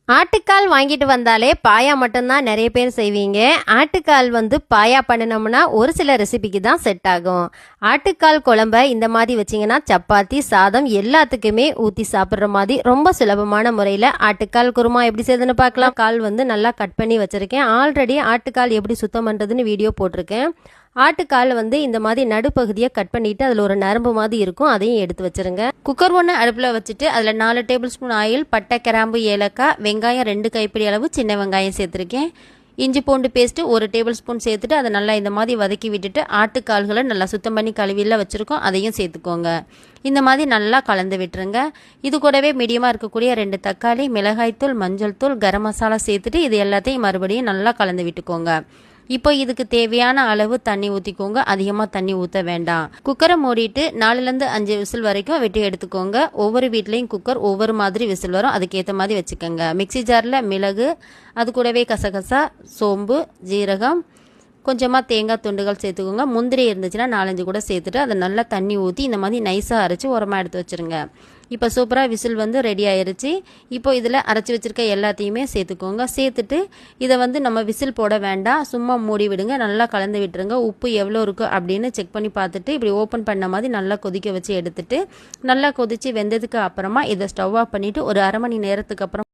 ஆட்டுக்கால் வாங்கிட்டு வந்தாலே பாயா மட்டும்தான் நிறைய பேர் செய்வீங்க. ஆட்டுக்கால் பாயா பண்ணினோம்னா ஒரு சில ரெசிபிக்கு தான் செட் ஆகும். ஆட்டுக்கால் குழம்ப இந்த மாதிரி வச்சிங்கன்னா சப்பாத்தி சாதம் எல்லாத்துக்குமே ஊற்றி சாப்பிட்ற மாதிரி ரொம்ப சுலபமான முறையில் ஆட்டுக்கால் குருமா எப்படி செய்யுதுன்னு பார்க்கலாம். கால் நல்லா கட் பண்ணி வச்சுருக்கேன். ஆல்ரெடி ஆட்டுக்கால் எப்படி சுத்தம் பண்ணுறதுன்னு வீடியோ போட்டிருக்கேன். ஆட்டுக்கால் இந்த மாதிரி நடுப்பகுதியை கட் பண்ணிவிட்டு அதில் ஒரு நரம்பு மாதிரி இருக்கும், அதையும் எடுத்து வச்சுருங்க. குக்கர் ஒன்று அடுப்பில் வச்சுட்டு அதில் 4 டேபிள் ஸ்பூன் ஆயில், பட்டை கிராம்பு ஏலக்காய், வெங்காயம் 2 கைப்பிடி அளவு சின்ன வெங்காயம் சேர்த்துருக்கேன். இஞ்சி பூண்டு பேஸ்ட்டு 1 டேபிள் ஸ்பூன் சேர்த்துட்டு அதை நல்லா இந்த மாதிரி வதக்கி விட்டுட்டு ஆட்டுக்கால்களை நல்லா சுத்தம் பண்ணி கழுவியில் வச்சுருக்கோம், அதையும் சேர்த்துக்கோங்க. இந்த மாதிரி நல்லா கலந்து விட்டுருங்க. இது கூடவே மீடியமாக இருக்கக்கூடிய 2 தக்காளி, மிளகாய்த்தூள், மஞ்சள் தூள், கரம் மசாலா சேர்த்துட்டு இது எல்லாத்தையும் மறுபடியும் நல்லா கலந்து விட்டுக்கோங்க. இப்போ இதுக்கு தேவையான அளவு தண்ணி ஊற்றிக்கோங்க, அதிகமாக தண்ணி ஊற்ற வேண்டாம். குக்கரை மூடிட்டு 4லேருந்து 5 விசில் வரைக்கும் வெட்டி எடுத்துக்கோங்க. ஒவ்வொரு வீட்லேயும் குக்கர் ஒவ்வொரு மாதிரி விசில் வரும், அதுக்கேற்ற மாதிரி வச்சுக்கோங்க. மிக்சி ஜாரில் மிளகு, அது கூடவே கசகசா, சோம்பு, ஜீரகம், கொஞ்சமாக தேங்காய் துண்டுகள் சேர்த்துக்கோங்க. முந்திரி இருந்துச்சுன்னா 4-5 கூட சேர்த்துட்டு அதை நல்லா தண்ணி ஊற்றி இந்த மாதிரி நைஸாக அரைச்சி உரமாக எடுத்து வச்சுருங்க. இப்போ சூப்பராக விசில் ரெடி ஆயிடுச்சு. இப்போ இதில் அரைச்சி வச்சுருக்க எல்லாத்தையுமே சேர்த்துக்கோங்க. சேர்த்துட்டு இதை நம்ம விசில் போட வேண்டாம், சும்மா மூடி விடுங்க, நல்லா கலந்து விட்டுருங்க. உப்பு எவ்வளோ இருக்குது அப்படின்னு செக் பண்ணி பார்த்துட்டு இப்படி ஓப்பன் பண்ண மாதிரி நல்லா கொதிக்க வச்சு எடுத்துட்டு நல்லா கொதித்து வெந்ததுக்கு அப்புறமா இதை ஸ்டவ் ஆஃப் பண்ணிவிட்டு ஒரு அரை மணி நேரத்துக்கு அப்புறம்